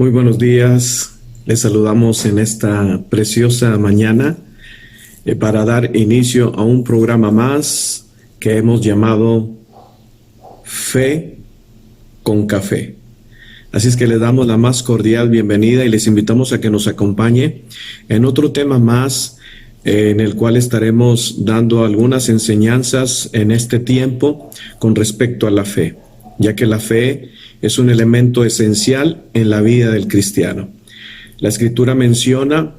Muy buenos días, les saludamos en esta preciosa mañana para dar inicio a un programa más que hemos llamado Fe con Café. Así es que les damos la más cordial bienvenida y les invitamos a que nos acompañe en otro tema más en el cual estaremos dando algunas enseñanzas en este tiempo con respecto a la fe, ya que la fe es un elemento esencial en la vida del cristiano. La Escritura menciona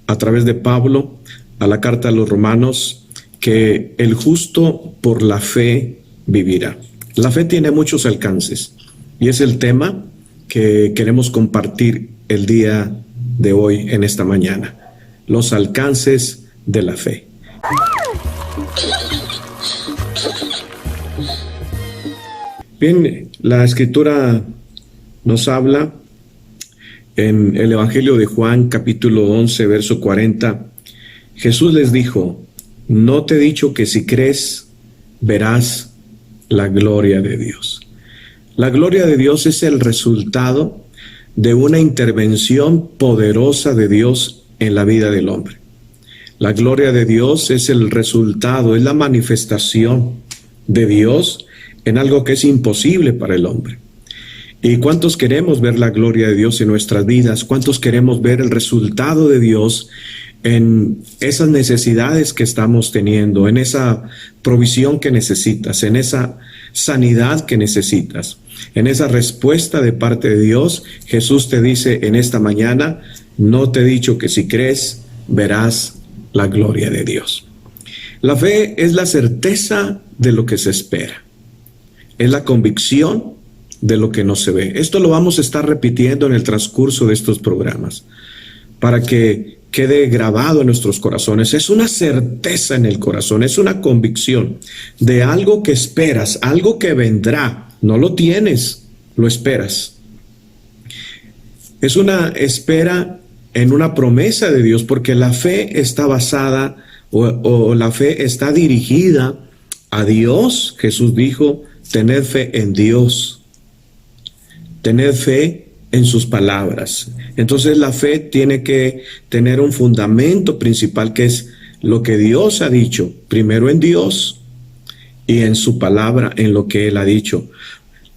a través de Pablo a la carta a los Romanos que el justo por la fe vivirá. La fe tiene muchos alcances y es el tema que queremos compartir el día de hoy en esta mañana. Los alcances de la fe. Bien, la Escritura nos habla en el Evangelio de Juan, capítulo 11, verso 40. Jesús les dijo: no te he dicho que si crees, verás la gloria de Dios. La gloria de Dios es el resultado de una intervención poderosa de Dios en la vida del hombre. La gloria de Dios es el resultado, es la manifestación de Dios en algo que es imposible para el hombre. ¿Y cuántos queremos ver la gloria de Dios en nuestras vidas? ¿Cuántos queremos ver el resultado de Dios en esas necesidades que estamos teniendo, en esa provisión que necesitas, en esa sanidad que necesitas, en esa respuesta de parte de Dios? Jesús te dice en esta mañana: no te he dicho que si crees, verás la gloria de Dios. La fe es la certeza de lo que se espera. Es la convicción de lo que no se ve. Esto lo vamos a estar repitiendo en el transcurso de estos programas para que quede grabado en nuestros corazones. Es una certeza en el corazón, es una convicción de algo que esperas, algo que vendrá. No lo tienes, lo esperas. Es una espera en una promesa de Dios, porque la fe está basada o la fe está dirigida a Dios. Jesús dijo: tened fe en Dios, tened fe en sus palabras. Entonces la fe tiene que tener un fundamento principal, que es lo que Dios ha dicho, primero en Dios y en su palabra, en lo que Él ha dicho.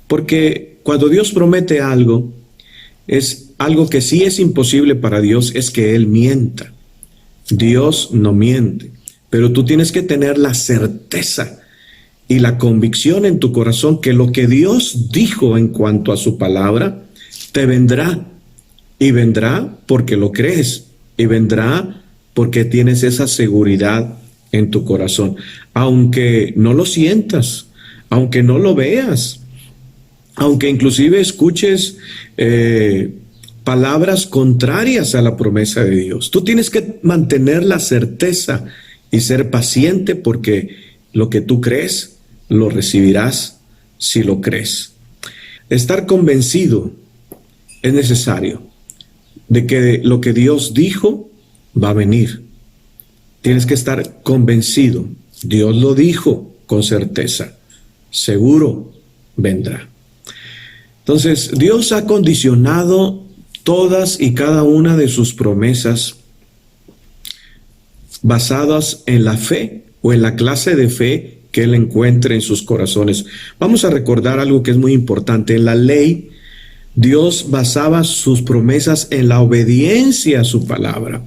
Porque cuando Dios promete algo, es algo que sí es imposible para Dios, es que Él mienta. Dios no miente, pero tú tienes que tener la certeza y la convicción en tu corazón que lo que Dios dijo en cuanto a su palabra te vendrá, y vendrá porque lo crees, y vendrá porque tienes esa seguridad en tu corazón, aunque no lo sientas, aunque no lo veas, aunque inclusive escuches palabras contrarias a la promesa de Dios. Tú tienes que mantener la certeza y ser paciente, porque lo que tú crees lo recibirás si lo crees. Estar convencido es necesario de que lo que Dios dijo va a venir. Tienes que estar convencido. Dios lo dijo con certeza. Seguro vendrá. Entonces, Dios ha condicionado todas y cada una de sus promesas basadas en la fe o en la clase de fe que Él encuentre en sus corazones. Vamos a recordar algo que es muy importante. En la ley, Dios basaba sus promesas en la obediencia a su palabra.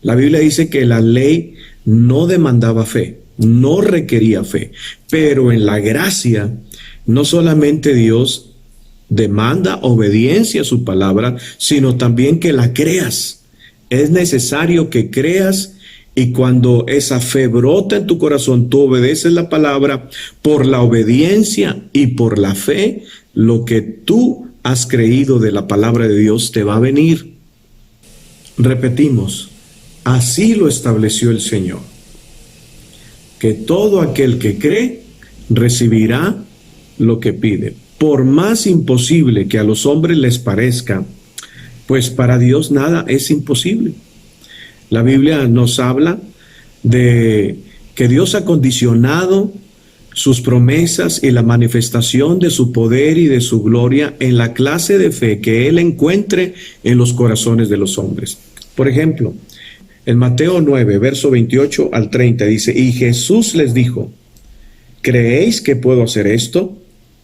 La Biblia dice que la ley no demandaba fe, no requería fe, pero en la gracia, no solamente Dios demanda obediencia a su palabra, sino también que la creas. Es necesario que creas. Y cuando esa fe brota en tu corazón, tú obedeces la palabra. Por la obediencia y por la fe, lo que tú has creído de la palabra de Dios te va a venir. Repetimos, así lo estableció el Señor, que todo aquel que cree recibirá lo que pide. Por más imposible que a los hombres les parezca, pues para Dios nada es imposible. La Biblia nos habla de que Dios ha condicionado sus promesas y la manifestación de su poder y de su gloria en la clase de fe que Él encuentre en los corazones de los hombres. Por ejemplo, en Mateo 9, verso 28 al 30 dice, y Jesús les dijo, ¿creéis que puedo hacer esto?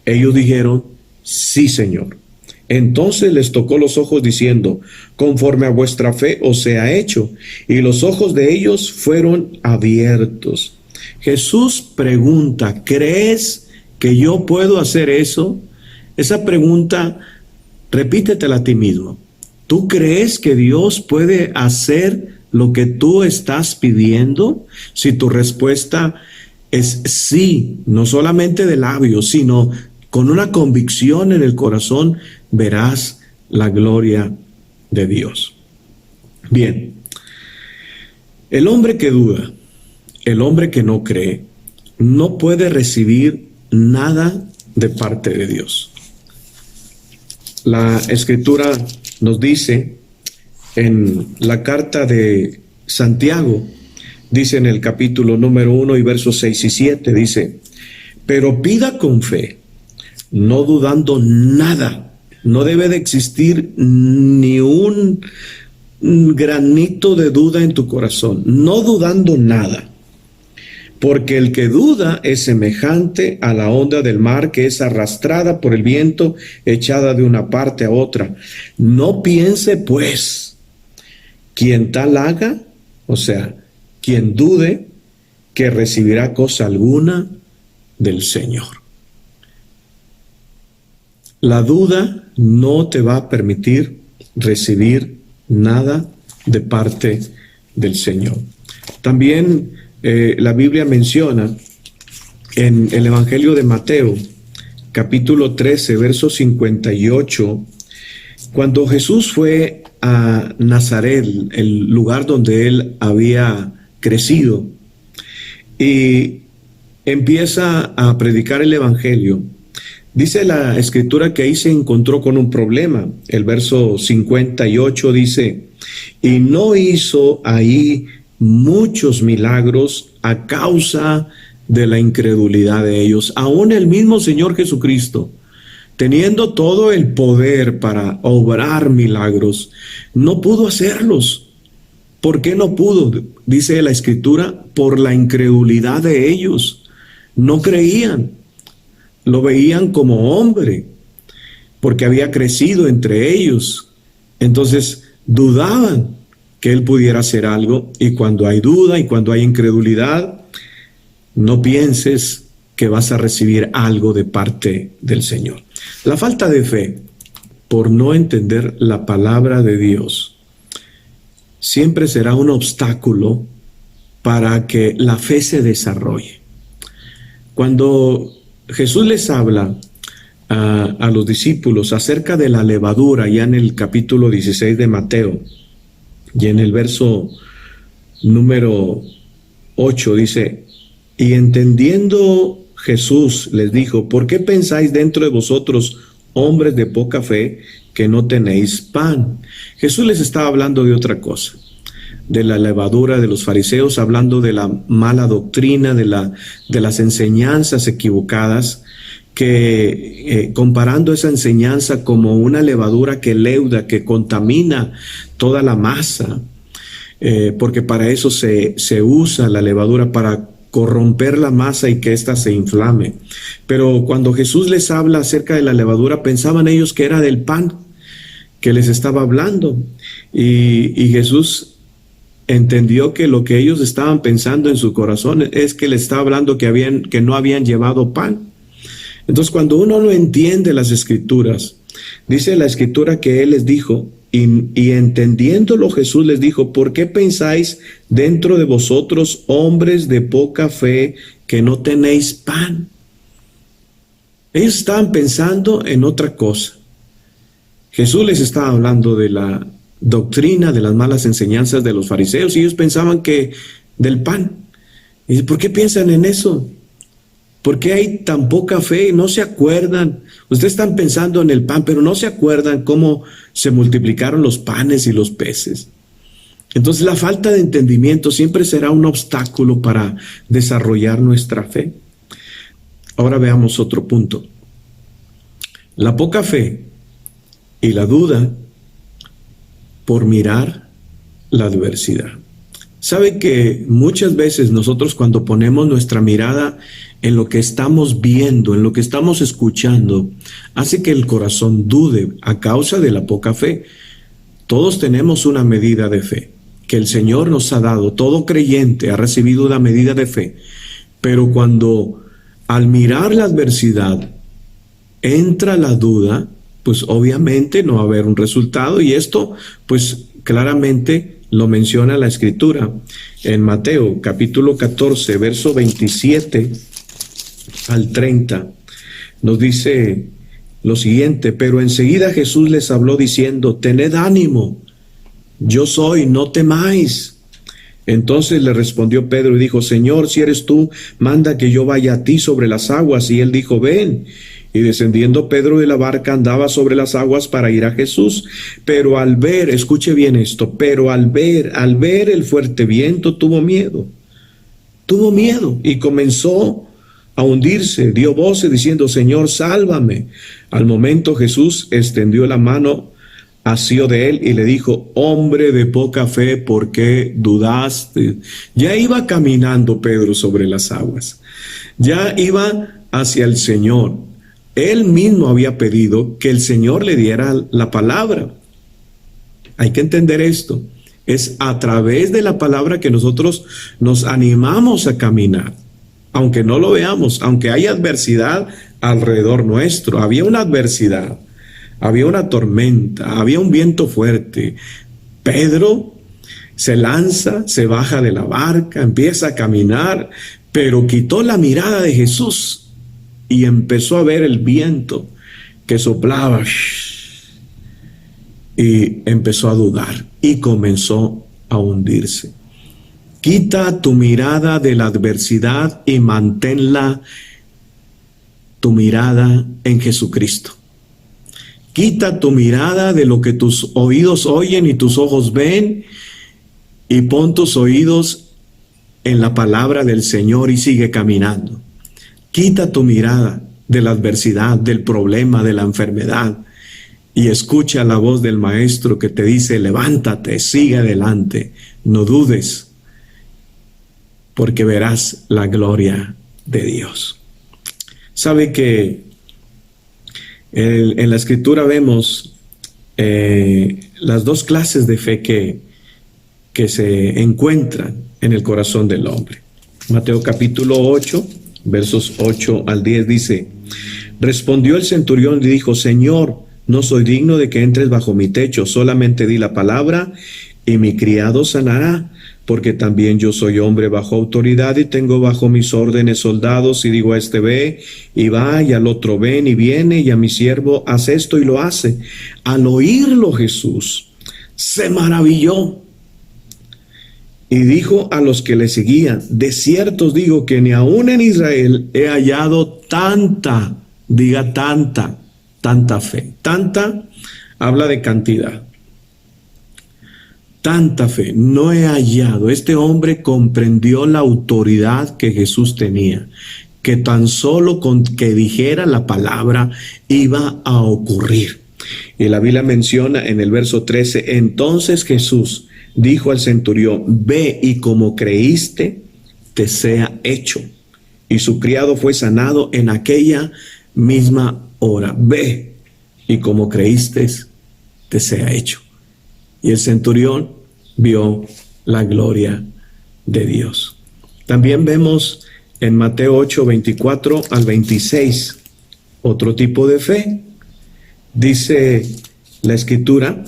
Ellos dijeron, sí, Señor. Entonces les tocó los ojos diciendo, conforme a vuestra fe os sea hecho. Y los ojos de ellos fueron abiertos. Jesús pregunta, ¿crees que yo puedo hacer eso? Esa pregunta, repítetela a ti mismo. ¿Tú crees que Dios puede hacer lo que tú estás pidiendo? Si tu respuesta es sí, no solamente de labios, sino con una convicción en el corazón, verás la gloria de Dios. Bien, el hombre que duda, el hombre que no cree, no puede recibir nada de parte de Dios. La Escritura nos dice en la carta de Santiago, dice en el capítulo número 1 y versos 6 y 7, dice, pero pida con fe, no dudando nada. No debe de existir ni un granito de duda en tu corazón, no dudando nada. Porque el que duda es semejante a la onda del mar que es arrastrada por el viento, echada de una parte a otra. No piense, pues, quien tal haga, o sea, quien dude, que recibirá cosa alguna del Señor. La duda no te va a permitir recibir nada de parte del Señor. También la Biblia menciona en el Evangelio de Mateo, capítulo 13, verso 58, cuando Jesús fue a Nazaret, el lugar donde él había crecido, y empieza a predicar el Evangelio. Dice la Escritura que ahí se encontró con un problema. El verso 58 dice, y no hizo ahí muchos milagros a causa de la incredulidad de ellos. Aún el mismo Señor Jesucristo, teniendo todo el poder para obrar milagros, no pudo hacerlos. ¿Por qué no pudo? Dice la Escritura, por la incredulidad de ellos. No creían, lo veían como hombre, porque había crecido entre ellos. Entonces dudaban que él pudiera hacer algo, y cuando hay duda y cuando hay incredulidad, no pienses que vas a recibir algo de parte del Señor. La falta de fe, por no entender la palabra de Dios, siempre será un obstáculo para que la fe se desarrolle. Cuando Jesús les habla a los discípulos acerca de la levadura, ya en el capítulo 16 de Mateo, y en el verso número 8 dice, y entendiendo Jesús les dijo, ¿por qué pensáis dentro de vosotros, hombres de poca fe, que no tenéis pan? Jesús les estaba hablando de otra cosa, de la levadura de los fariseos, hablando de la mala doctrina, de las enseñanzas equivocadas, que comparando esa enseñanza como una levadura que leuda, que contamina toda la masa, porque para eso se usa la levadura, para corromper la masa y que ésta se inflame. Pero cuando Jesús les habla acerca de la levadura, pensaban ellos que era del pan que les estaba hablando, y Jesús entendió que lo que ellos estaban pensando en su corazón es que les estaba hablando que no habían llevado pan. Entonces, cuando uno no entiende las Escrituras, dice la Escritura que Él les dijo, y entendiéndolo Jesús les dijo, ¿por qué pensáis dentro de vosotros, hombres de poca fe, que no tenéis pan? Ellos estaban pensando en otra cosa. Jesús les estaba hablando de la doctrina, de las malas enseñanzas de los fariseos, y ellos pensaban que del pan. Y dice, ¿por qué piensan en eso? ¿Por qué hay tan poca fe? No se acuerdan. Ustedes están pensando en el pan, pero no se acuerdan cómo se multiplicaron los panes y los peces. Entonces la falta de entendimiento siempre será un obstáculo para desarrollar nuestra fe. Ahora veamos otro punto. La poca fe y la duda por mirar la adversidad. Sabe que muchas veces nosotros cuando ponemos nuestra mirada en lo que estamos viendo, en lo que estamos escuchando, hace que el corazón dude a causa de la poca fe. Todos tenemos una medida de fe que el Señor nos ha dado. Todo creyente ha recibido una medida de fe. Pero cuando al mirar la adversidad entra la duda, pues obviamente no va a haber un resultado, y esto pues claramente lo menciona la Escritura en Mateo capítulo 14, verso 27 al 30. Nos dice lo siguiente: pero enseguida Jesús les habló diciendo: tened ánimo, yo soy, no temáis. Entonces le respondió Pedro y dijo: Señor, si eres tú, manda que yo vaya a ti sobre las aguas. Y él dijo: ven. Y descendiendo Pedro de la barca andaba sobre las aguas para ir a Jesús. Pero al ver, escuche bien esto, pero al ver el fuerte viento tuvo miedo y comenzó a hundirse. Dio voces diciendo: Señor, sálvame. Al momento Jesús extendió la mano, asió de él y le dijo: hombre de poca fe, ¿por qué dudaste? Ya iba caminando Pedro sobre las aguas, ya iba hacia el Señor. Él mismo había pedido que el Señor le diera la palabra. Hay que entender esto. Es a través de la palabra que nosotros nos animamos a caminar, aunque no lo veamos, aunque hay adversidad alrededor nuestro. Había una adversidad, había una tormenta, había un viento fuerte. Pedro se lanza, se baja de la barca, empieza a caminar, pero quitó la mirada de Jesús y empezó a ver el viento que soplaba y empezó a dudar y comenzó a hundirse. Quita tu mirada de la adversidad y manténla, tu mirada, en Jesucristo. Quita tu mirada de lo que tus oídos oyen y tus ojos ven, y pon tus oídos en la palabra del Señor y sigue caminando. Quita tu mirada de la adversidad, del problema, de la enfermedad, y escucha la voz del Maestro que te dice: levántate, sigue adelante, no dudes, porque verás la gloria de Dios. Sabe que en la Escritura vemos las dos clases de fe que se encuentran en el corazón del hombre. Mateo capítulo 8, versos 8 al 10 dice: respondió el centurión y dijo: Señor, no soy digno de que entres bajo mi techo, solamente di la palabra y mi criado sanará, porque también yo soy hombre bajo autoridad y tengo bajo mis órdenes soldados, y digo a este ve y va, y al otro ven y viene, y a mi siervo haz esto y lo hace. Al oírlo Jesús se maravilló y dijo a los que le seguían: de cierto os digo que ni aun en Israel he hallado tanta, diga tanta fe. Tanta habla de cantidad. Tanta fe no he hallado. Este hombre comprendió la autoridad que Jesús tenía, que tan solo con que dijera la palabra iba a ocurrir. Y la Biblia menciona en el verso 13: entonces Jesús dijo al centurión: ve y como creíste, te sea hecho. Y su criado fue sanado en aquella misma hora. Ve y como creíste, te sea hecho. Y el centurión vio la gloria de Dios. También vemos en Mateo 8, 24 al 26, otro tipo de fe. Dice la Escritura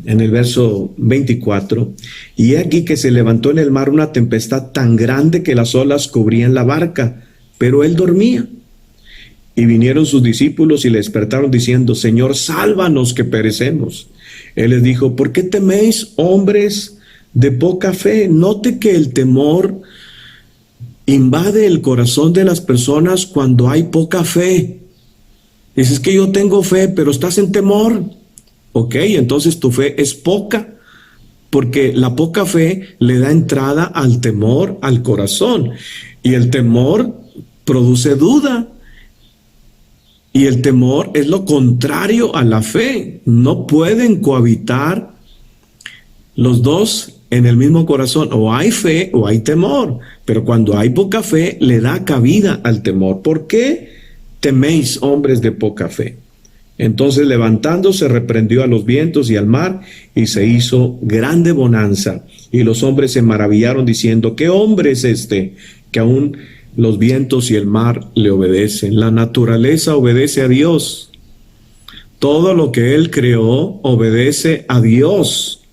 en el verso 24: y he aquí que se levantó en el mar una tempestad tan grande que las olas cubrían la barca, pero él dormía. Y vinieron sus discípulos y le despertaron diciendo: Señor, sálvanos que perecemos. Él les dijo: ¿por qué teméis, hombres de poca fe? Note que el temor invade el corazón de las personas cuando hay poca fe. Dices que yo tengo fe, pero estás en temor. Ok, entonces tu fe es poca, porque la poca fe le da entrada al temor al corazón. Y el temor produce duda. Y el temor es lo contrario a la fe. No pueden cohabitar los dos en el mismo corazón. O hay fe o hay temor. Pero cuando hay poca fe, le da cabida al temor. ¿Por qué teméis, hombres de poca fe? Entonces, levantándose, reprendió a los vientos y al mar, y se hizo grande bonanza. Y los hombres se maravillaron, diciendo: ¿qué hombre es este, que aún los vientos y el mar le obedecen? La naturaleza obedece a Dios. Todo lo que Él creó obedece a Dios.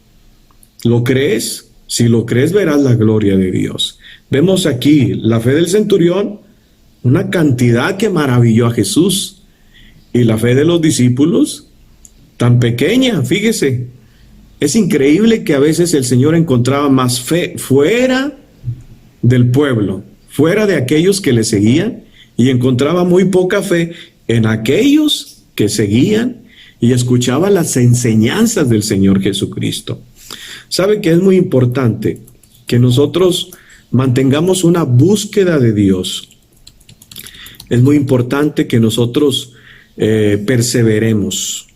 ¿Lo crees? Si lo crees, verás la gloria de Dios. Vemos aquí la fe del centurión, una cantidad que maravilló a Jesús. Y la fe de los discípulos, tan pequeña, fíjese. Es increíble que a veces el Señor encontraba más fe fuera del pueblo, fuera de aquellos que le seguían, y encontraba muy poca fe en aquellos que seguían y escuchaban las enseñanzas del Señor Jesucristo. ¿Sabe que es muy importante que nosotros mantengamos una búsqueda de Dios? Es muy importante que nosotros perseveremos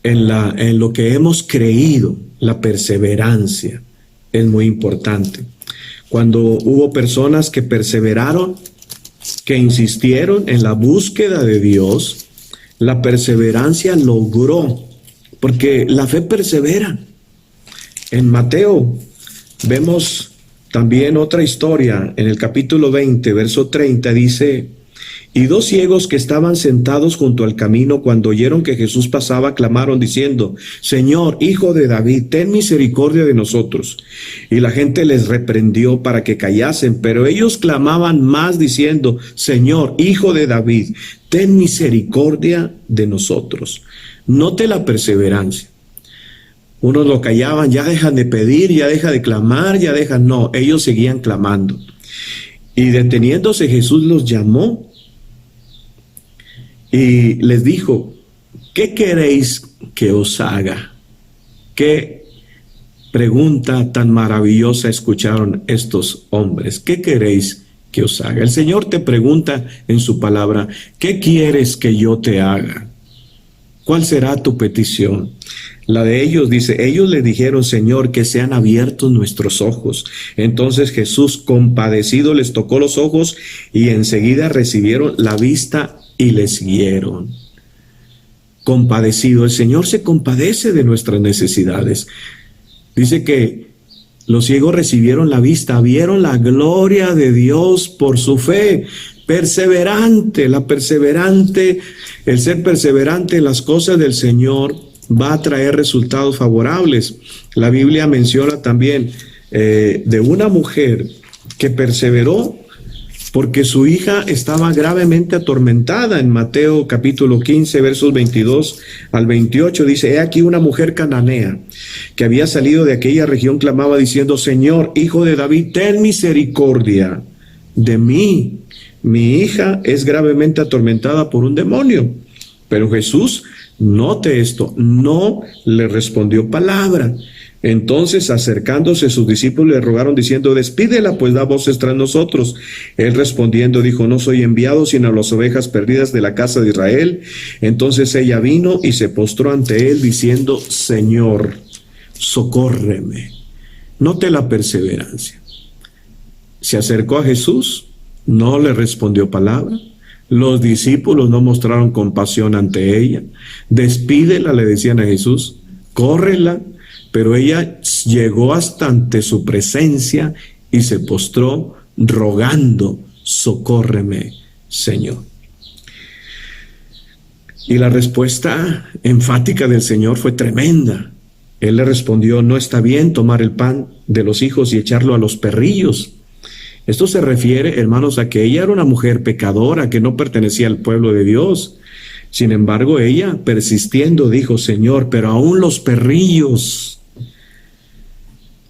en lo que hemos creído. La perseverancia es muy importante. Cuando hubo personas que perseveraron, que insistieron en la búsqueda de Dios, la perseverancia logró, porque la fe persevera. En Mateo vemos también otra historia. En el capítulo 20, verso 30 dice: y dos ciegos que estaban sentados junto al camino, cuando oyeron que Jesús pasaba, clamaron diciendo: Señor, Hijo de David, ten misericordia de nosotros. Y la gente les reprendió para que callasen, pero ellos clamaban más diciendo: Señor, Hijo de David, ten misericordia de nosotros. Note la perseverancia. Unos lo callaban: ya dejan de pedir, ya deja de clamar, ya dejan. No, ellos seguían clamando. Y deteniéndose, Jesús los llamó y les dijo: ¿qué queréis que os haga? ¿Qué pregunta tan maravillosa escucharon estos hombres? ¿Qué queréis que os haga? El Señor te pregunta en su palabra: ¿qué quieres que yo te haga? ¿Cuál será tu petición? La de ellos, dice, ellos le dijeron: Señor, que sean abiertos nuestros ojos. Entonces Jesús, compadecido, les tocó los ojos y enseguida recibieron la vista y le siguieron. Compadecido, el Señor se compadece de nuestras necesidades. Dice que los ciegos recibieron la vista, vieron la gloria de Dios por su fe. Perseverante, el ser perseverante en las cosas del Señor va a traer resultados favorables. La Biblia menciona también de una mujer que perseveró porque su hija estaba gravemente atormentada. En Mateo capítulo 15, versos 22 al 28, dice: he aquí una mujer cananea que había salido de aquella región clamaba diciendo: Señor, Hijo de David, ten misericordia de mí. Mi hija es gravemente atormentada por un demonio. Pero Jesús, note esto, no le respondió palabra. Entonces, acercándose sus discípulos, le rogaron diciendo: despídela, pues da voces tras nosotros. Él respondiendo dijo: no soy enviado sino a las ovejas perdidas de la casa de Israel. Entonces ella vino y se postró ante él diciendo: Señor, socórreme. Note la perseverancia. Se acercó a Jesús, no le respondió palabra. Los discípulos no mostraron compasión ante ella. Despídela, le decían a Jesús, córrela. Pero ella llegó hasta ante su presencia y se postró rogando: socórreme, Señor. Y la respuesta enfática del Señor fue tremenda. Él le respondió: no está bien tomar el pan de los hijos y echarlo a los perrillos. Esto se refiere, hermanos, a que ella era una mujer pecadora que no pertenecía al pueblo de Dios. Sin embargo, ella, persistiendo, dijo: Señor, pero aún los perrillos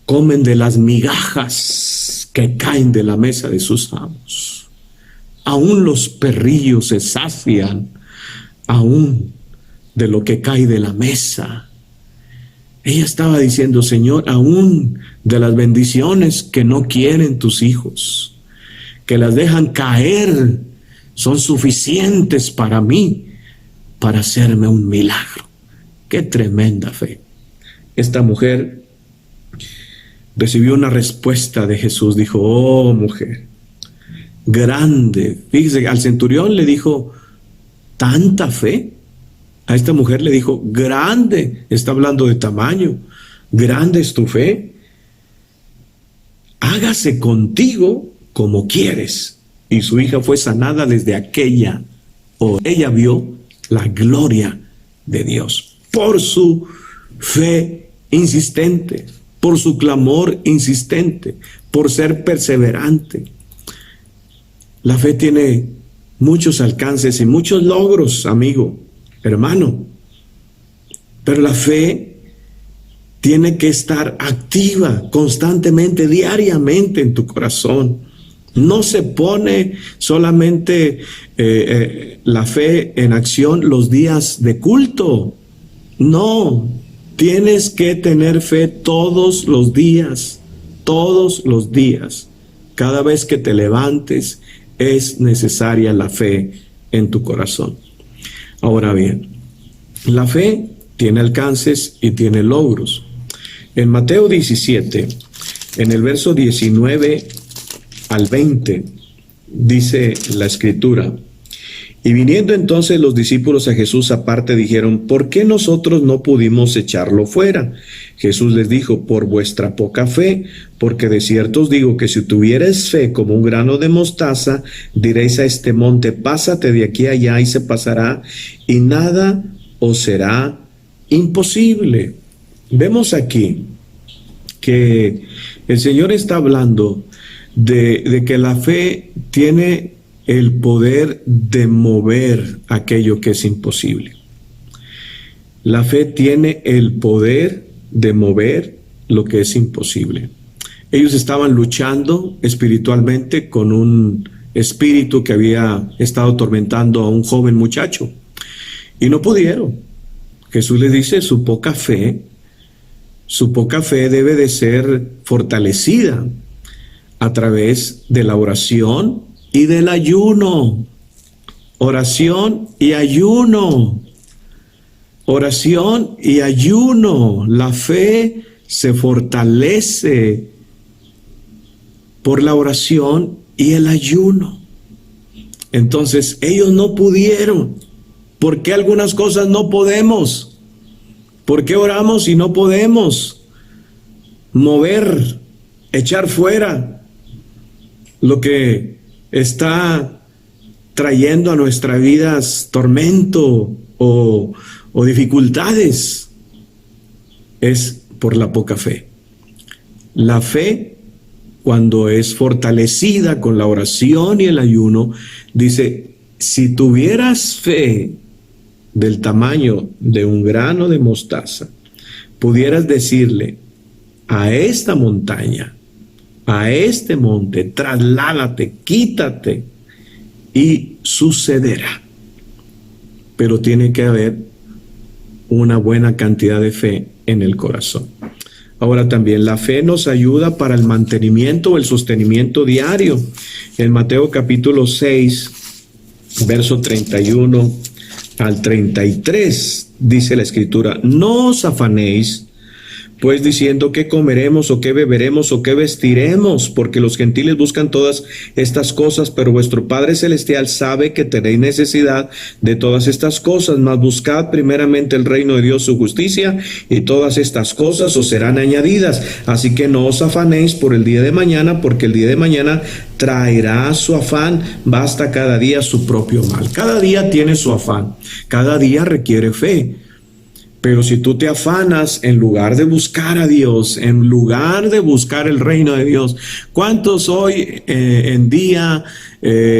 comen de las migajas que caen de la mesa de sus amos. Aún los perrillos se sacian aún de lo que cae de la mesa. Ella estaba diciendo: Señor, aún de las bendiciones que no quieren tus hijos, que las dejan caer, son suficientes para mí, para hacerme un milagro. ¡Qué tremenda fe! Esta mujer recibió una respuesta de Jesús. Dijo: oh, mujer, grande. Fíjese, al centurión le dijo: ¿tanta fe? A esta mujer le dijo: grande. Está hablando de tamaño. Grande es tu fe. Hágase contigo como quieres. Y su hija fue sanada desde aquella hora. Ella vio la gloria de Dios por su fe insistente, por su clamor insistente, por ser perseverante. La fe tiene muchos alcances y muchos logros, amigo, hermano. Pero la fe tiene que estar activa constantemente, diariamente en tu corazón. No se pone solamente la fe en acción los días de culto. No, tienes que tener fe todos los días, todos los días. Cada vez que te levantes es necesaria la fe en tu corazón. Ahora bien, la fe tiene alcances y tiene logros. En Mateo 17, en el verso 19 al 20, dice la Escritura: y viniendo entonces los discípulos a Jesús aparte, dijeron: ¿por qué nosotros no pudimos echarlo fuera? Jesús les dijo: por vuestra poca fe, porque de cierto os digo que si tuvierais fe como un grano de mostaza, diréis a este monte: pásate de aquí a allá, y se pasará, y nada os será imposible. Vemos aquí que el Señor está hablando de que la fe tiene el poder de mover aquello que es imposible. La fe tiene el poder de mover lo que es imposible. Ellos estaban luchando espiritualmente con un espíritu que había estado atormentando a un joven muchacho y no pudieron. Jesús les dice: su poca fe debe de ser fortalecida a través de la oración y del ayuno. Oración y ayuno. Oración y ayuno. La fe se fortalece por la oración y el ayuno. Entonces, ellos no pudieron. ¿Por qué algunas cosas no podemos? ¿Por qué oramos y no podemos mover, echar fuera lo que está trayendo a nuestras vidas tormento o dificultades? Es por la poca fe. La fe, cuando es fortalecida con la oración y el ayuno, dice: si tuvieras fe del tamaño de un grano de mostaza, pudieras decirle a esta montaña, a este monte: trasládate, quítate, y sucederá. Pero tiene que haber una buena cantidad de fe en el corazón. Ahora también la fe nos ayuda para el mantenimiento o el sostenimiento diario. En Mateo capítulo 6, verso 31 al 33, dice la Escritura: no os afanéis pues diciendo qué comeremos o qué beberemos o qué vestiremos, porque los gentiles buscan todas estas cosas, pero vuestro Padre Celestial sabe que tenéis necesidad de todas estas cosas. Mas buscad primeramente el reino de Dios, su justicia, y todas estas cosas os serán añadidas. Así que no os afanéis por el día de mañana, porque el día de mañana traerá su afán. Basta cada día su propio mal. Cada día tiene su afán, cada día requiere fe. Pero si tú te afanas en lugar de buscar a Dios, en lugar de buscar el reino de Dios, ¿cuántos hoy en día,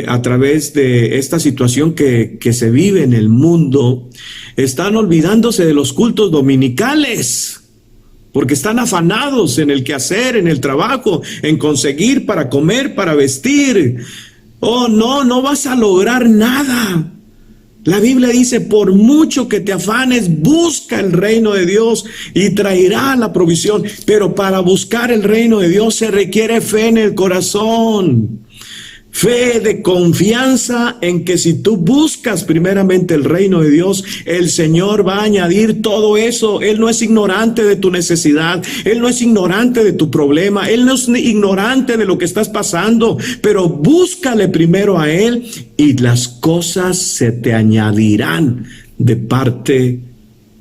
a través de esta situación que se vive en el mundo, están olvidándose de los cultos dominicales? Porque están afanados en el quehacer, en el trabajo, en conseguir para comer, para vestir. Oh, no vas a lograr nada. La Biblia dice: por mucho que te afanes, busca el reino de Dios y traerá la provisión. Pero para buscar el reino de Dios se requiere fe en el corazón. Fe de confianza en que si tú buscas primeramente el reino de Dios, el Señor va a añadir todo eso. Él no es ignorante de tu necesidad, Él no es ignorante de tu problema, Él no es ignorante de lo que estás pasando, pero búscale primero a Él y las cosas se te añadirán de parte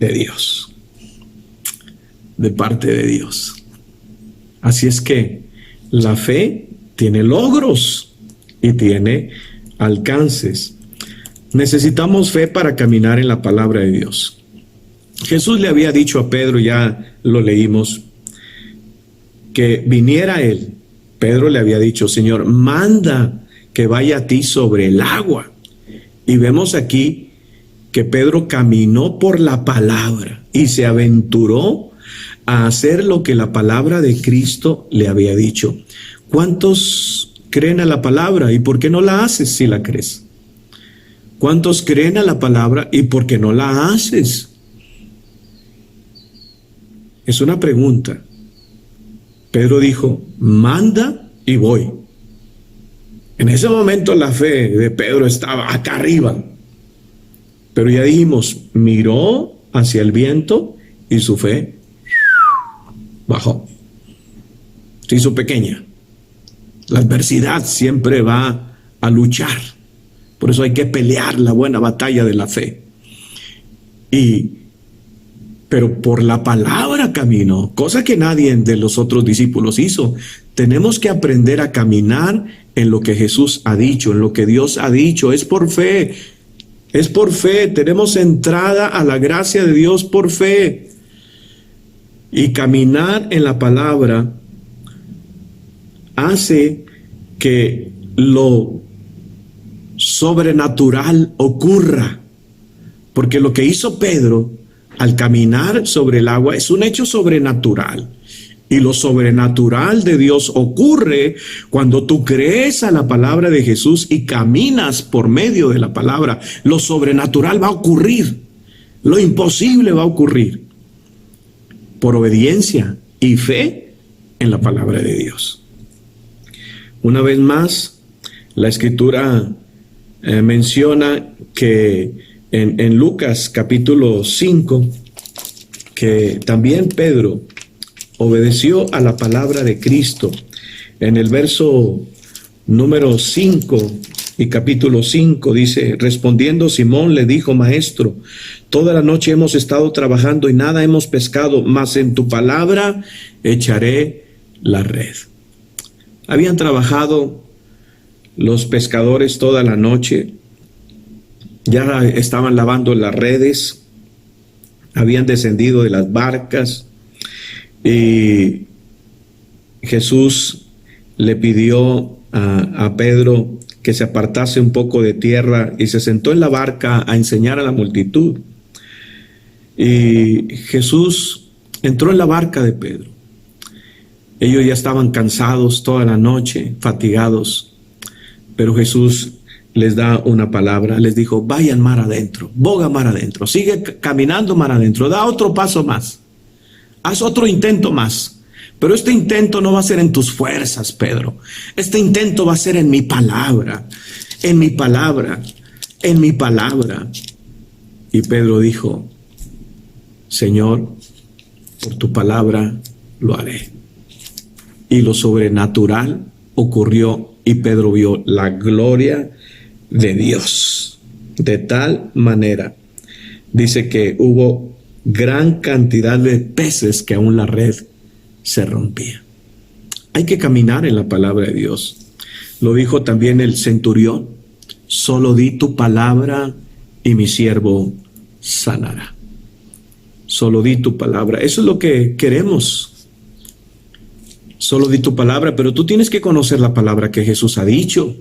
de Dios. De parte de Dios. Así es que la fe tiene logros y tiene alcances. Necesitamos fe para caminar en la palabra de Dios. Jesús le había dicho a Pedro, ya lo leímos, que viniera él. Pedro le había dicho, Señor, manda que vaya a ti sobre el agua. Y vemos aquí que Pedro caminó por la palabra y se aventuró a hacer lo que la palabra de Cristo le había dicho. ¿Cuántos creen a la palabra y por qué no la haces si la crees? ¿Cuántos creen a la palabra y por qué no la haces? Es una pregunta. Pedro dijo, manda y voy. En ese momento la fe de Pedro estaba acá arriba. Pero ya dijimos, miró hacia el viento y su fe bajó. Se hizo pequeña. La adversidad siempre va a luchar. Por eso hay que pelear la buena batalla de la fe. Pero por la palabra caminó, cosa que nadie de los otros discípulos hizo. Tenemos que aprender a caminar en lo que Jesús ha dicho, en lo que Dios ha dicho. Es por fe. Es por fe. Tenemos entrada a la gracia de Dios por fe. Y caminar en la palabra hace que lo sobrenatural ocurra, porque lo que hizo Pedro al caminar sobre el agua es un hecho sobrenatural, y lo sobrenatural de Dios ocurre cuando tú crees a la palabra de Jesús y caminas por medio de la palabra. Lo sobrenatural va a ocurrir, lo imposible va a ocurrir por obediencia y fe en la palabra de Dios. Una vez más, la Escritura menciona que en Lucas capítulo 5, que también Pedro obedeció a la palabra de Cristo. En el verso número 5 y capítulo 5 dice, respondiendo Simón le dijo, Maestro, toda la noche hemos estado trabajando y nada hemos pescado, mas en tu palabra echaré la red. Habían trabajado los pescadores toda la noche, ya estaban lavando las redes, habían descendido de las barcas y Jesús le pidió a Pedro que se apartase un poco de tierra y se sentó en la barca a enseñar a la multitud. Y Jesús entró en la barca de Pedro. Ellos ya estaban cansados toda la noche, fatigados, pero Jesús les da una palabra, les dijo, vayan mar adentro, boga mar adentro, sigue caminando mar adentro, da otro paso más, haz otro intento más, pero este intento no va a ser en tus fuerzas, Pedro, este intento va a ser en mi palabra, en mi palabra, en mi palabra. Y Pedro dijo, Señor, por tu palabra lo haré. Y lo sobrenatural ocurrió y Pedro vio la gloria de Dios. De tal manera, dice que hubo gran cantidad de peces que aún la red se rompía. Hay que caminar en la palabra de Dios. Lo dijo también el centurión, solo di tu palabra y mi siervo sanará. Solo di tu palabra. Eso es lo que queremos. Solo di tu palabra, pero tú tienes que conocer la palabra que Jesús ha dicho.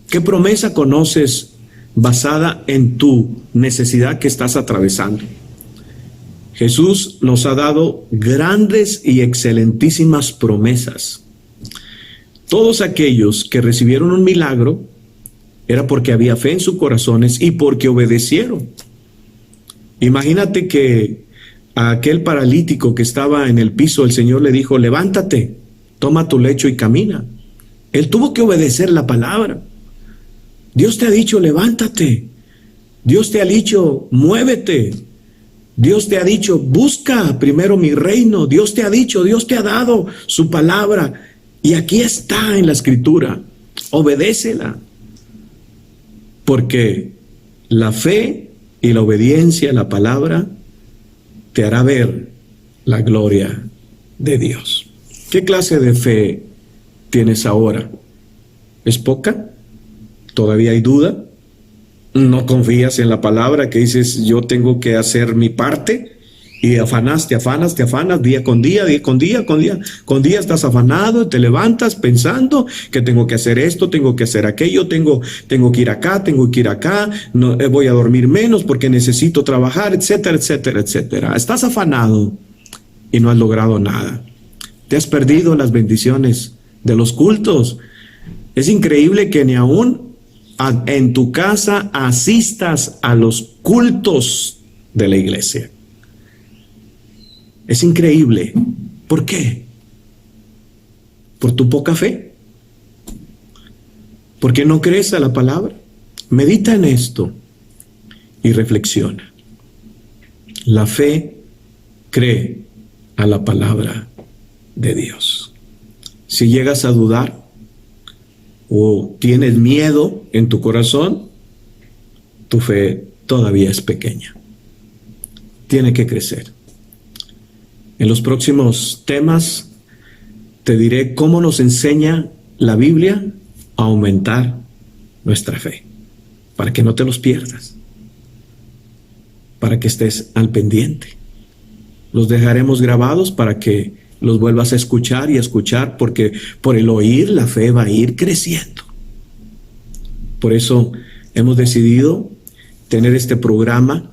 ¿Qué promesa conoces basada en tu necesidad que estás atravesando? Jesús nos ha dado grandes y excelentísimas promesas. Todos aquellos que recibieron un milagro era porque había fe en sus corazones y porque obedecieron. Imagínate que a aquel paralítico que estaba en el piso, el Señor le dijo, levántate, toma tu lecho y camina. Él tuvo que obedecer la palabra. Dios te ha dicho, levántate. Dios te ha dicho, muévete. Dios te ha dicho, busca primero mi reino. Dios te ha dicho, Dios te ha dado su palabra. Y aquí está en la Escritura. Obedécela. Porque la fe y la obediencia a la palabra te hará ver la gloria de Dios. ¿Qué clase de fe tienes ahora? ¿Es poca? ¿Todavía hay duda? ¿No confías en la palabra que dices, yo tengo que hacer mi parte? Y te afanas día con día estás afanado, te levantas pensando que tengo que hacer esto, tengo que hacer aquello, tengo que ir acá, no, voy a dormir menos porque necesito trabajar, etcétera, etcétera, etcétera. Estás afanado y no has logrado nada. Te has perdido las bendiciones de los cultos. Es increíble que ni aún en tu casa asistas a los cultos de la iglesia. Es increíble. ¿Por qué? ¿Por tu poca fe? ¿Por qué no crees a la palabra? Medita en esto y reflexiona. La fe cree a la palabra de Dios. Si llegas a dudar o tienes miedo en tu corazón, tu fe todavía es pequeña. Tiene que crecer. En los próximos temas te diré cómo nos enseña la Biblia a aumentar nuestra fe, para que no te los pierdas, para que estés al pendiente. Los dejaremos grabados para que los vuelvas a escuchar y escuchar, porque por el oír la fe va a ir creciendo. Por eso hemos decidido tener este programa,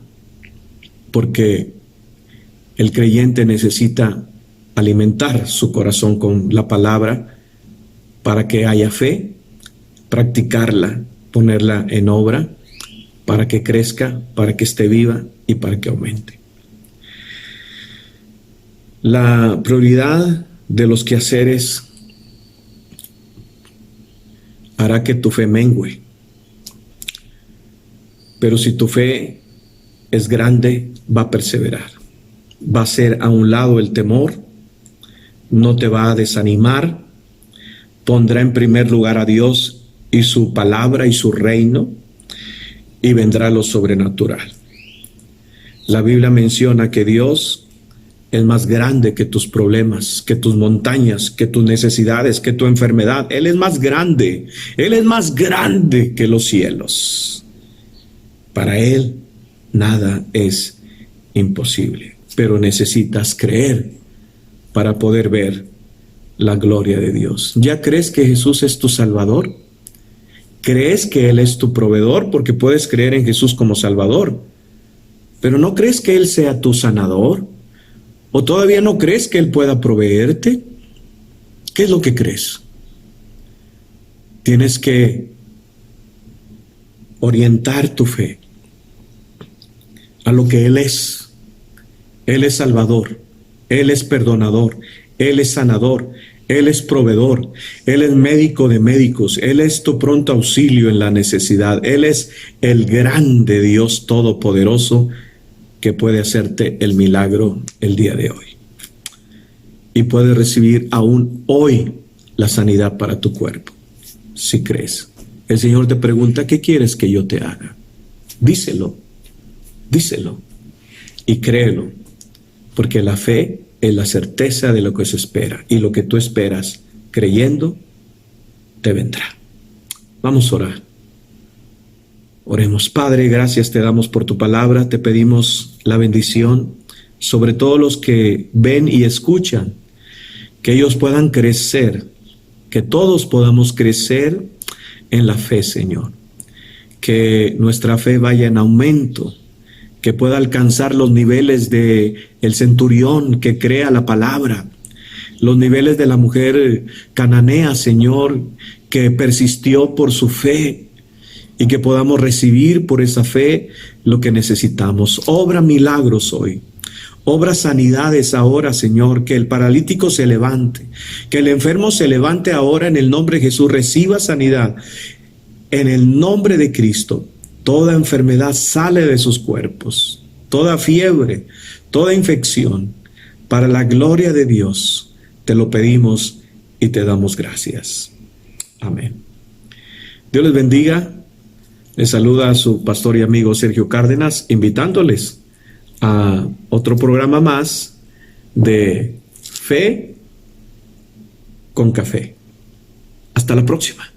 porque el creyente necesita alimentar su corazón con la palabra para que haya fe, practicarla, ponerla en obra, para que crezca, para que esté viva y para que aumente. La prioridad de los quehaceres hará que tu fe mengüe. Pero si tu fe es grande, va a perseverar. Va a ser a un lado el temor, no te va a desanimar, pondrá en primer lugar a Dios y su palabra y su reino, y vendrá lo sobrenatural. La Biblia menciona que Dios es más grande que tus problemas, que tus montañas, que tus necesidades, que tu enfermedad. Él es más grande que los cielos. Para Él nada es imposible. Pero necesitas creer para poder ver la gloria de Dios. ¿Ya crees que Jesús es tu Salvador? ¿Crees que Él es tu proveedor? Porque puedes creer en Jesús como Salvador, pero ¿no crees que Él sea tu sanador? ¿O todavía no crees que Él pueda proveerte? ¿Qué es lo que crees? Tienes que orientar tu fe a lo que Él es. Él es Salvador, Él es perdonador, Él es sanador, Él es proveedor, Él es médico de médicos, Él es tu pronto auxilio en la necesidad, Él es el grande Dios todopoderoso que puede hacerte el milagro el día de hoy. Y puedes recibir aún hoy la sanidad para tu cuerpo, si crees. El Señor te pregunta, ¿qué quieres que yo te haga? Díselo y créelo. Porque la fe es la certeza de lo que se espera, y lo que tú esperas creyendo te vendrá. Vamos a orar. Oremos. Padre, gracias te damos por tu palabra. Te pedimos la bendición sobre todos los que ven y escuchan, que ellos puedan crecer, que todos podamos crecer en la fe, Señor. Que nuestra fe vaya en aumento, que pueda alcanzar los niveles de el centurión que crea la palabra, los niveles de la mujer cananea, Señor, que persistió por su fe, y que podamos recibir por esa fe lo que necesitamos. Obra milagros hoy. Obra sanidades ahora, Señor, que el paralítico se levante, que el enfermo se levante ahora en el nombre de Jesús, reciba sanidad. En el nombre de Cristo, toda enfermedad sale de sus cuerpos, toda fiebre, toda infección, para la gloria de Dios, te lo pedimos y te damos gracias. Amén. Dios les bendiga. Les saluda a su pastor y amigo Sergio Cárdenas, invitándoles a otro programa más de Fe con Café. Hasta la próxima.